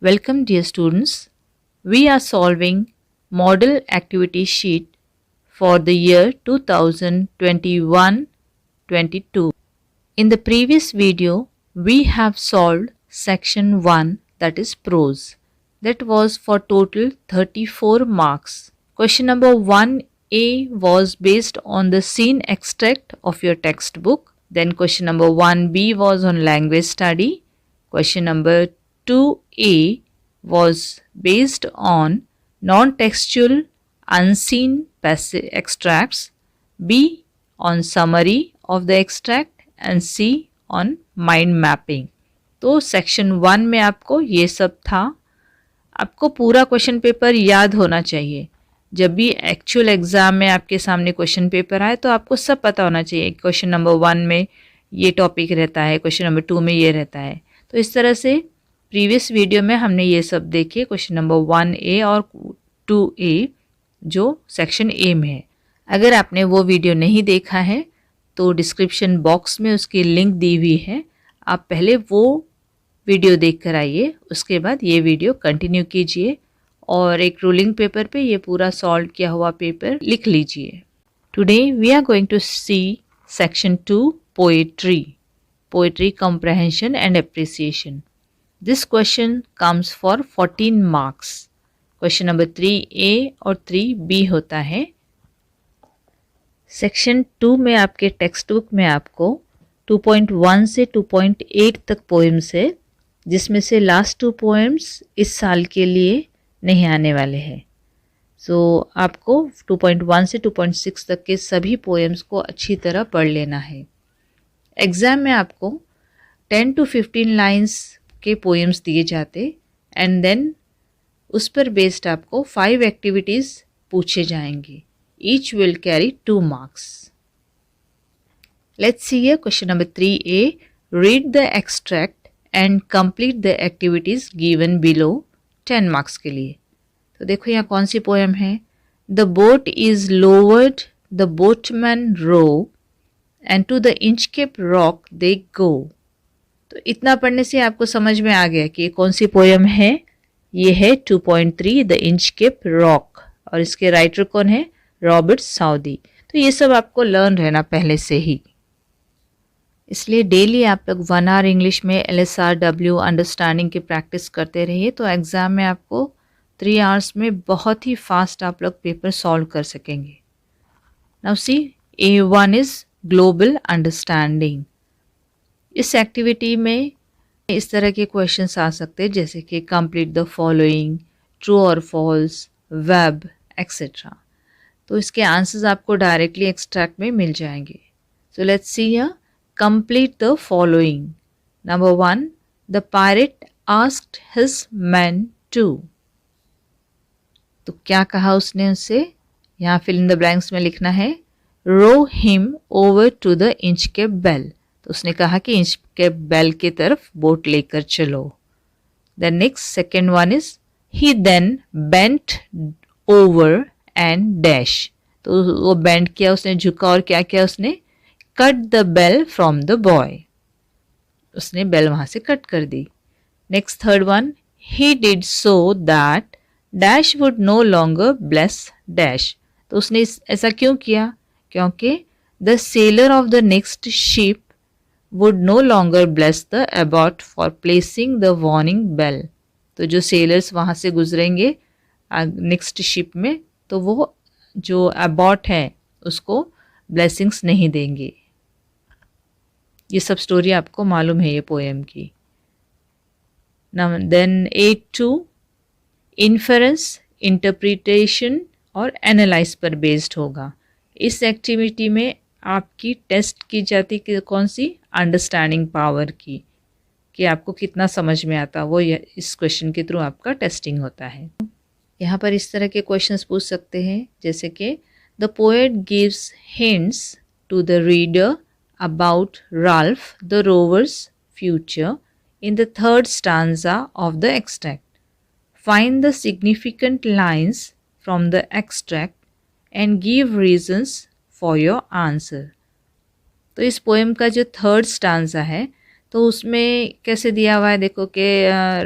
Welcome dear students. We are solving model activity sheet for the year 2021-22. In the previous video, we have solved section 1, that is prose. That was for total 34 marks. Question number 1A was based on the scene extract of your textbook. Then question number 1B was on language study. Question number 2A was based on non-textual unseen passive extracts. B on summary of the extract and C on mind mapping. तो section 1 में आपको ये सब था. आपको पूरा question paper याद होना चाहिए. जब भी एक्चुअल एग्ज़ाम में आपके सामने क्वेश्चन पेपर आए तो आपको सब पता होना चाहिए. क्वेश्चन नंबर 1 में ये टॉपिक रहता है, क्वेश्चन नंबर 2 में ये रहता है. तो इस तरह से प्रीवियस वीडियो में हमने ये सब देखे. क्वेश्चन नंबर 1A और 2A जो सेक्शन A में है. अगर आपने वो वीडियो नहीं देखा है तो डिस्क्रिप्शन बॉक्स में उसकी लिंक दी हुई है. आप पहले वो वीडियो देख कर आइए, उसके बाद ये वीडियो कंटिन्यू कीजिए और एक रूलिंग पेपर पे ये पूरा सॉल्व किया हुआ पेपर लिख लीजिए. Today we are going to see section 2 poetry comprehension and appreciation. This question comes for 14 marks. Question number 3A और 3B होता है. सेक्शन 2 में आपके टेक्स्ट बुक में आपको 2.1 से 2.8 तक पोएम्स है, जिसमें से लास्ट 2 पोएम्स इस साल के लिए नहीं आने वाले हैं. सो आपको 2.1 से 2.6 तक के सभी पोएम्स को अच्छी तरह पढ़ लेना है. एग्ज़ाम में आपको 10 to 15 लाइंस के पोएम्स दिए जाते एंड देन उस पर बेस्ड आपको 5 एक्टिविटीज़ पूछे जाएंगे. Each will carry 2 marks. Let's see here question number 3A. Read the extract and complete the activities given below 10 marks के लिए. तो देखो यहाँ कौन सी पोएम है. The boat is lowered, the boatman row and to the Inchcape rock they go. तो इतना पढ़ने से आपको समझ में आ गया कि ये कौन सी पोएम है. ये है 2.3 द इंचकेप रॉक और इसके राइटर कौन है, रॉबर्ट साउदी. तो ये सब आपको लर्न रहना पहले से ही, इसलिए डेली आप लोग 1 hour इंग्लिश में LSRW अंडरस्टैंडिंग की प्रैक्टिस करते रहिए. तो एग्ज़ाम में आपको 3 hours में बहुत ही फास्ट आप लोग पेपर सॉल्व कर सकेंगे. Now see A1 is global understanding. इस एक्टिविटी में इस तरह के क्वेश्चंस आ सकते हैं जैसे कि कंप्लीट द फॉलोइंग, ट्रू और फॉल्स, वेब एक्सेट्रा. तो इसके आंसर्स आपको डायरेक्टली एक्सट्रैक्ट में मिल जाएंगे. So let's see here. Complete the following. Number 1, the pirate asked his man to. तो क्या कहा उसने उससे, यहाँ फिल इन द ब्लैंक्स में लिखना है. Row him over to the Inchcape bell. तो उसने कहा कि इंचकेप बेल की तरफ बोट लेकर चलो. The next second one is he then bent over and dash. तो वो बेंड किया, उसने झुका और क्या किया उसने, cut the bell from the buoy. उसने बेल वहाँ से कट कर दी. Next third one, he did so that dash would no longer bless dash. तो उसने ऐसा क्यों किया, क्योंकि the sailor of the next ship would no longer bless the abort for placing the warning bell. तो जो सेलर्स वहाँ से गुजरेंगे नेक्स्ट शिप में, तो वो जो अबॉट है उसको ब्लेसिंग्स नहीं देंगे. ये सब स्टोरी आपको मालूम है ये पोएम की. देन 8.2 इन्फरेंस, इंटरप्रिटेशन और एनालाइज पर बेस्ड होगा. इस एक्टिविटी में आपकी टेस्ट की जाती कि कौन सी, अंडरस्टैंडिंग पावर की, कि आपको कितना समझ में आता, वो इस क्वेश्चन के थ्रू आपका टेस्टिंग होता है. यहाँ पर इस तरह के क्वेश्चंस पूछ सकते हैं जैसे कि the poet gives hints to the reader about Ralph the rover's future in the third stanza of the extract. Find the significant lines from the extract and give reasons for your answer. तो इस poem का जो third stanza है तो तो उसमें कैसे दिया हुआ है देखो कि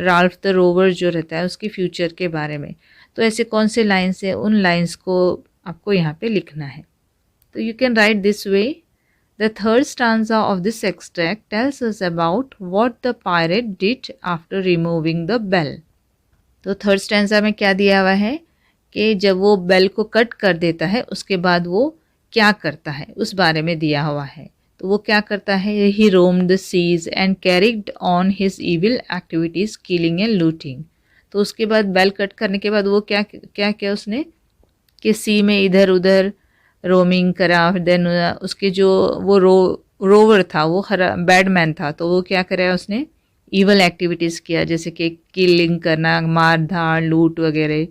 राल्फ द रोवर जो रहता है उसके फ्यूचर के बारे में। तो ऐसे कौन से लाइन्स है, उन लाइन्स को आपको यहाँ पे लिखना है। तो you can write this way, the third stanza of this extract tells us about what the pirate did after removing the bell. तो थर्ड स्टैंजा में क्या दिया हुआ है कि जब वो बेल को कट कर देता है उसके बाद वो क्या करता है उस बारे में दिया हुआ है। तो वो क्या करता है, he roamed the seas and carried on his evil activities killing and looting. तो उसके बाद बेल कट करने के बाद वो क्या क्या किया उसने कि सी में इधर उधर रोमिंग करा। देन उसके जो वो रोवर था वो बैडमैन था, तो वो क्या करा उसने इवल एक्टिविटीज़ किया, जैसे कि किलिंग करना, मार धाड़ लूट वगैरह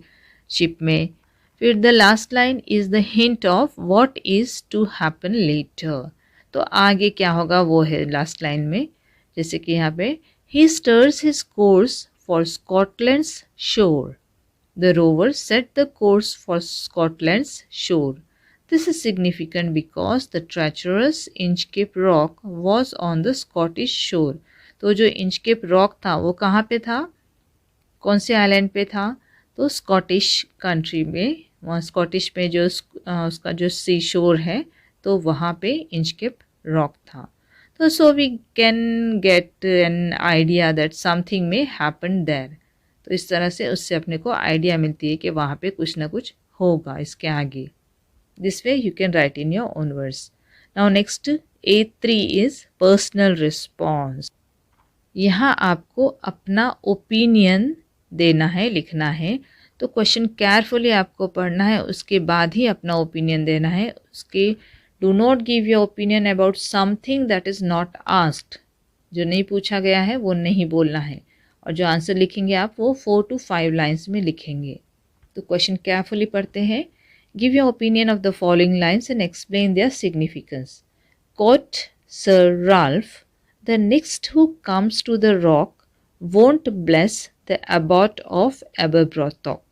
शिप में। फिर the last line is the hint of what is to happen later. तो आगे क्या होगा वो है लास्ट लाइन में, जैसे कि यहाँ पे ही स्टर्स हिज कोर्स फॉर स्कॉटलैंड्स शोर। The rover set the course for Scotland's shore. This is significant because the treacherous Inchcape Rock was on the Scottish shore. तो जो इंचकेप रॉक था वो कहाँ पे था, कौन से आइलैंड पे था, तो स्कॉटिश कंट्री में, वहाँ स्कॉटिश में जो उसका जो सी शोर है तो वहाँ पे इंचकेप रॉक था। तो so we can get an idea that something may happen there. तो इस तरह से उससे अपने को आइडिया मिलती है कि वहाँ पे कुछ ना कुछ होगा इसके आगे। This way you can right in your own words. Now next A3 is personal response. यहाँ आपको अपना ओपिनियन देना है, लिखना है। तो क्वेश्चन केयरफुली आपको पढ़ना है, उसके बाद ही अपना ओपिनियन देना है। उसके do not give your opinion about something that is not asked. जो नहीं पूछा गया है वो नहीं बोलना है, और जो आंसर लिखेंगे आप वो 4 to 5 लाइन्स में लिखेंगे। तो क्वेश्चन केयरफुली पढ़ते हैं। Give your opinion of the following lines and explain their significance. Quote sir Ralph, the next who comes to the rock won't bless the abbot of Aberbrothok.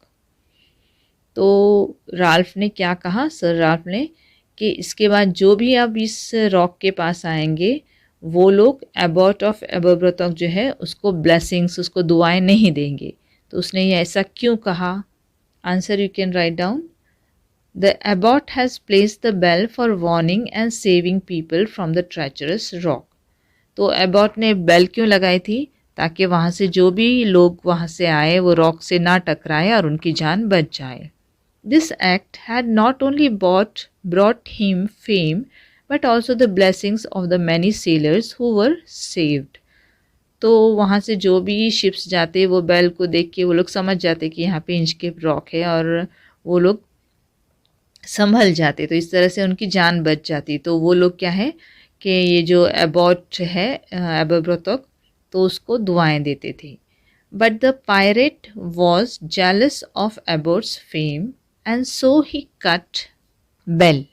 तो Ralph ने क्या कहा, sir Ralph ने, कि इसके बाद जो भी अब इस रॉक के पास आएंगे वो लोग एबॉट ऑफ एबरब्रोथॉक जो है उसको ब्लेसिंग्स, उसको दुआएं नहीं देंगे। तो उसने ये ऐसा क्यों कहा? Answer you can write down. The abbot has placed the bell for warning and saving people from the treacherous rock. तो एबॉट ने बेल क्यों लगाई थी? ताकि वहाँ से जो भी लोग वहाँ से आए वो रॉक से ना टकराए और उनकी जान बच जाए। This act had not only brought him fame but also the blessings of the many sailors who were saved. तो वहाँ से जो भी शिप्स जाते वो बेल को देख के वो लोग समझ जाते कि यहाँ पे इंचकेप रॉक है और वो लोग संभल जाते, तो इस तरह से उनकी जान बच जाती। तो वो लोग क्या है कि ये जो एबॉट है एबरब्रोथॉक, तो उसको दुआएं देते थे। But the pirate was jealous of abbot's fame and so he cut bell,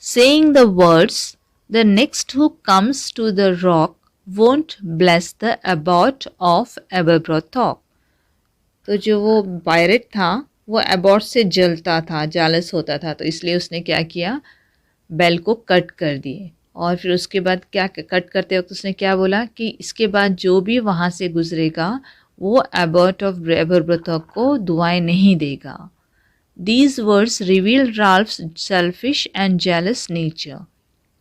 saying the words, the next who comes to the rock won't bless the abbot of Aberbrothok. तो जो वो पायरेट था वो एबॉट से जलता था, जालस होता था, तो इसलिए उसने क्या किया, बेल को कट कर दिए। और फिर उसके बाद क्या कट करते वक्त उसने क्या बोला कि इसके बाद जो भी वहाँ से गुजरेगा वो एबॉट ऑफ एबरब्रोथॉक को दुआएं नहीं देगा। These words reveal Ralph's selfish and jealous nature.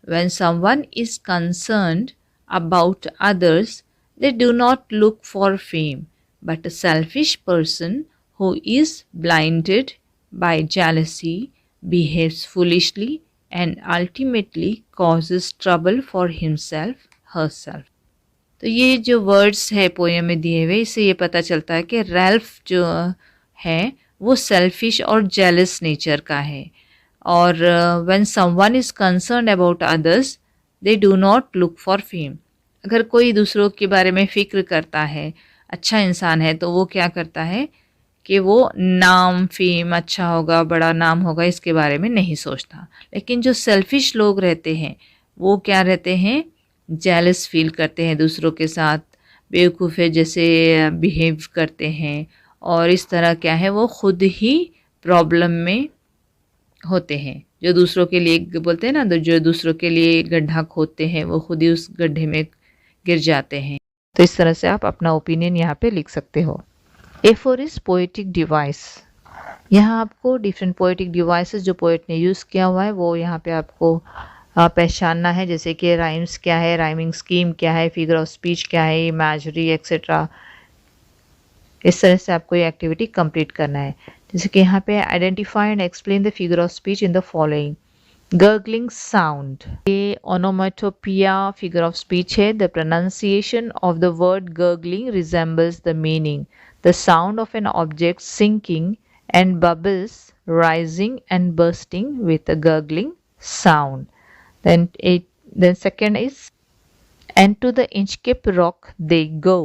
When someone is concerned about others, they do not look for fame, but a selfish person who is blinded by jealousy behaves foolishly and ultimately causes trouble for himself, herself. तो ये जो words है poem में दिए हुए, इससे ये पता चलता है कि रैल्फ जो है वो सेल्फिश और जेलस नेचर का है। और when someone is concerned about others they do not look for fame. अगर कोई दूसरों के बारे में फ़िक्र करता है, अच्छा इंसान है, तो वो क्या करता है कि वो नाम, फेम, अच्छा होगा, बड़ा नाम होगा, इसके बारे में नहीं सोचता। लेकिन जो सेल्फिश लोग रहते हैं वो क्या रहते हैं, जेलस फील करते हैं दूसरों के साथ, बेवकूफ़ जैसे बिहेव करते हैं, और इस तरह क्या है वो खुद ही प्रॉब्लम में होते हैं। जो दूसरों के लिए बोलते हैं ना, जो दूसरों के लिए गड्ढा खोदते हैं वो खुद ही उस गड्ढे में गिर जाते हैं। तो इस तरह से आप अपना ओपिनियन यहाँ पे लिख सकते हो। A4 is poetic device. यहाँ आपको डिफरेंट पोएटिक डिवाइसेस जो पोएट ने यूज़ किया हुआ है वो यहाँ पे आपको पहचानना है, जैसे कि राइम्स क्या है, राइमिंग स्कीम क्या है, फिगर ऑफ स्पीच क्या है, इमेजरी एक्सेट्रा। इस तरह से आपको ये एक्टिविटी कंप्लीट करना है। जैसे कि यहाँ पे identify and explain the figure of speech in the following. Gurgling sound, ये ओनोमेटोपिया फिगर ऑफ स्पीच है। The pronunciation of the word gurgling resembles the meaning. The sound of an object sinking and bubbles rising and bursting with a gurgling sound. Then second is, and to the Inchcape Rock they go.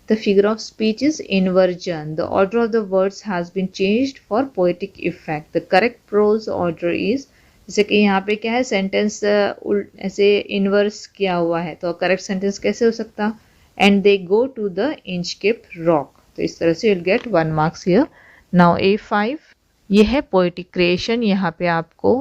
The figure of speech is inversion. The order of the words has been changed for poetic effect. The correct prose order is, जैसे कि यहाँ पे क्या है, sentence ऐसे inverse किया हुआ है, तो करेक्ट सेंटेंस कैसे हो सकता, and they go to the Inchcape rock. तो इस तरह से you'll get 1 marks here. Now A5, ये है पोएटिक क्रिएशन। यहाँ पे आपको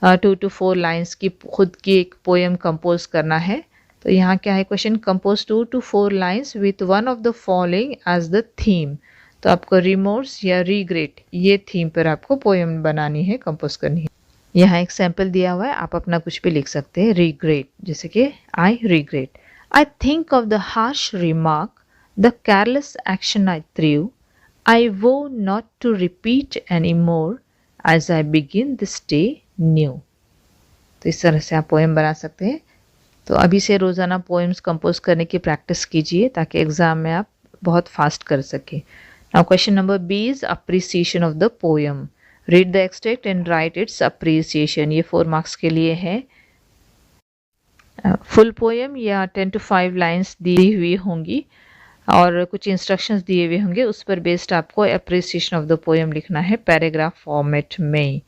2 to 4 लाइन्स की खुद की एक पोएम कंपोज करना है। तो यहाँ क्या है question, compose 2 to 4 lines with one of the following as the theme. तो आपको रिमोर्स या रिग्रेट, ये थीम पर आपको पोएम बनानी है, कंपोज करनी है। यहाँ एक सैम्पल दिया हुआ है, आप अपना कुछ भी लिख सकते हैं। रिग्रेट, जैसे कि I regret, I think of the harsh remark, the careless action I through, I vow not to repeat anymore as I begin this day new. तो इस तरह से आप पोएम बना सकते हैं। तो अभी से रोज़ाना पोएम्स कंपोज करने की प्रैक्टिस कीजिए ताकि एग्ज़ाम में आप बहुत फास्ट कर सकें। Now question number B is appreciation of the poem. Read the extract and write its appreciation. ये 4 मार्क्स के लिए है। फुल पोएम या 10 to 5 लाइन्स दी हुई होंगी और कुछ इंस्ट्रक्शंस दिए हुए होंगे, उस पर बेस्ड आपको अप्रिसिएशन ऑफ द पोएम लिखना है पैराग्राफ फॉर्मेट में।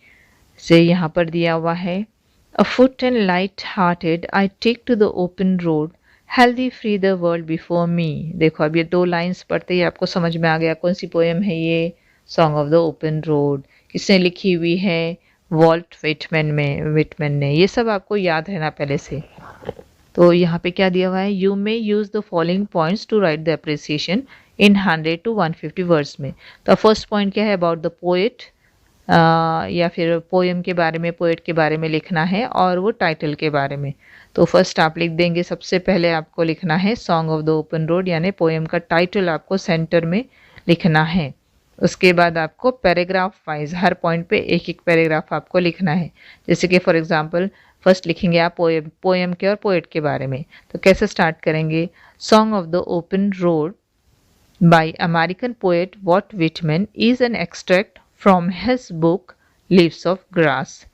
से यहाँ पर दिया हुआ है, afoot and light hearted I take to the open road, healthy free the world before me. देखो अब ये 2 लाइन्स पढ़ते ही आपको समझ में आ गया कौन सी पोएम है ये, song of the open road. किसने लिखी हुई है, वॉल्ट विटमैन ने। ये सब आपको याद रहना पहले से। तो यहाँ पे क्या दिया हुआ है, you may use the following points to write the appreciation in 100 to 150 words में। तो फर्स्ट पॉइंट क्या है, अबाउट द पोएट, या फिर पोएम के बारे में, पोएट के बारे में लिखना है और वो टाइटल के बारे में। तो फर्स्ट आप लिख देंगे, सबसे पहले आपको लिखना है song of the open road, यानी पोएम का टाइटल आपको सेंटर में लिखना है। उसके बाद आपको पैराग्राफ वाइज हर पॉइंट पे एक एक पैराग्राफ आपको लिखना है। जैसे कि फॉर एग्जांपल फर्स्ट लिखेंगे आप पोएम के और पोएट के बारे में। तो कैसे स्टार्ट करेंगे, song of the open road by American poet Walt Whitman is an extract from his book leaves of grass.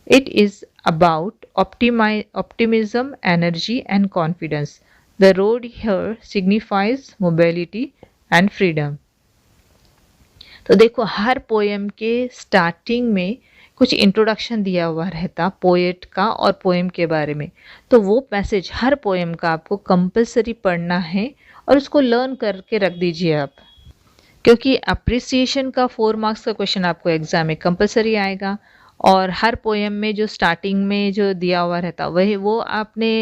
It is about optimism, energy and confidence. The road here signifies mobility and freedom. तो देखो हर poem के starting में कुछ introduction दिया हुआ रहता poet का और पोएम के बारे में। तो वो मैसेज हर पोएम का आपको कंपलसरी पढ़ना है और उसको लर्न करके रख दीजिए आप, क्योंकि अप्रिसिएशन का 4 मार्क्स का क्वेश्चन आपको एग्जाम में कंपलसरी आएगा और हर पोएम में जो स्टार्टिंग में जो दिया हुआ रहता वही वो आपने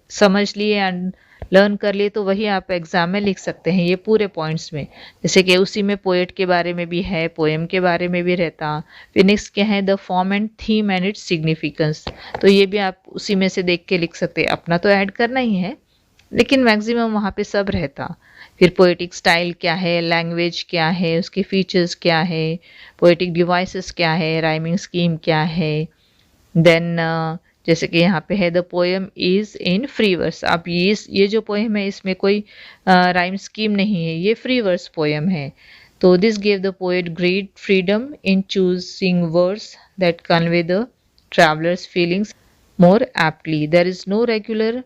समझ लिए एंड लर्न कर लिए, तो वही आप एग्जाम में लिख सकते हैं ये पूरे पॉइंट्स में। जैसे कि उसी में पोएट के बारे में भी है, पोएम के बारे में भी रहता। फिर नेक्स्ट क्या है, the form and theme and its significance. तो ये भी आप उसी में से देख के लिख सकते हैं, अपना तो ऐड करना ही है लेकिन मैक्सिमम वहाँ पे सब रहता। फिर पोएटिक स्टाइल क्या है, लैंग्वेज क्या है, उसके फीचर्स क्या है, पोएटिक डिवाइसेस क्या है, राइमिंग स्कीम क्या है। देन जैसे कि यहाँ पे है the poem is in free verse. अब ये जो पोएम है इसमें कोई राइम स्कीम नहीं है, ये फ्री वर्स पोएम है। तो this give the poet great freedom in choosing words that convey the travellers feelings more aptly. There is no regular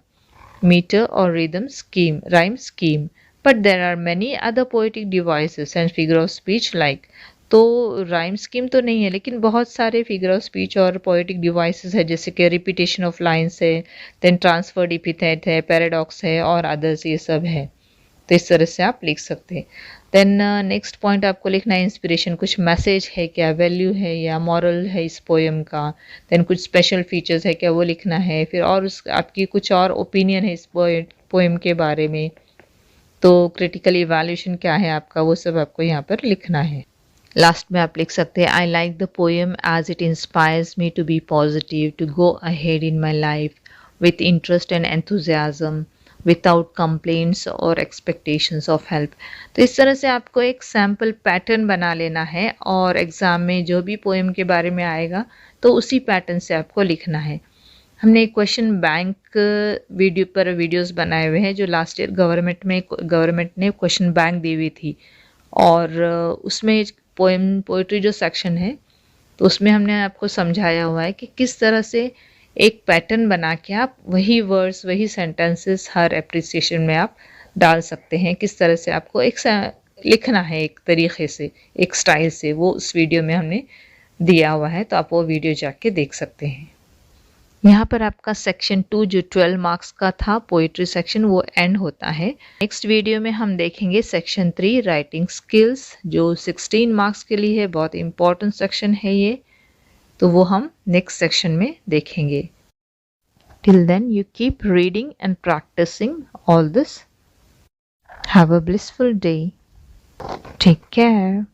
meter or rhyme scheme, but there are many other poetic devices and figure of speech like. तो rhyme scheme तो नहीं है लेकिन बहुत सारे figure of speech और poetic devices है, जैसे कि रिपीटेशन ऑफ लाइन्स है, देन ट्रांसफर्ड एपिथेट है, पैराडॉक्स है और अदर्स, ये सब है। तो इस तरह से आप लिख सकते हैं। देन नेक्स्ट पॉइंट आपको लिखना है इंस्पिरेशन, कुछ मैसेज है क्या, वैल्यू है या मॉरल है इस पोएम का। देन कुछ स्पेशल फीचर्स है क्या, वो लिखना है। फिर और आपकी कुछ और ओपिनियन है इस पोएम के बारे में, तो क्रिटिकल इवैल्यूएशन क्या है आपका, वो सब आपको यहाँ पर लिखना है। लास्ट में आप लिख सकते हैं, I like the poem as it inspires me to be positive, to go ahead in my life with interest and enthusiasm, without complaints और एक्सपेक्टेशंस ऑफ हेल्प। तो इस तरह से आपको एक सैम्पल पैटर्न बना लेना है और एग्ज़ाम में जो भी पोएम के बारे में आएगा तो उसी पैटर्न से आपको लिखना है। हमने एक क्वेश्चन बैंक वीडियोस बनाए हुए हैं जो लास्ट ईयर गवर्नमेंट ने क्वेश्चन बैंक दी हुई थी, और उसमें पोइट्री जो सेक्शन है तो उसमें हमने आपको समझाया हुआ है कि किस तरह से एक पैटर्न बना के आप वही वर्ड्स वही सेंटेंसेस हर एप्रिसिएशन में आप डाल सकते हैं। किस तरह से आपको एक लिखना है एक तरीके से, एक स्टाइल से, वो उस वीडियो में हमने दिया हुआ है, तो आप वो वीडियो जाके देख सकते हैं। यहाँ पर आपका सेक्शन 2 जो 12 मार्क्स का था पोइट्री सेक्शन वो एंड होता है। नेक्स्ट वीडियो में हम देखेंगे सेक्शन 3 राइटिंग स्किल्स जो 16 मार्क्स के लिए है, बहुत इंपॉर्टेंट सेक्शन है ये, तो वो हम नेक्स्ट सेक्शन में देखेंगे। Till then you keep reading and practising all this. Have a blissful day. Take care.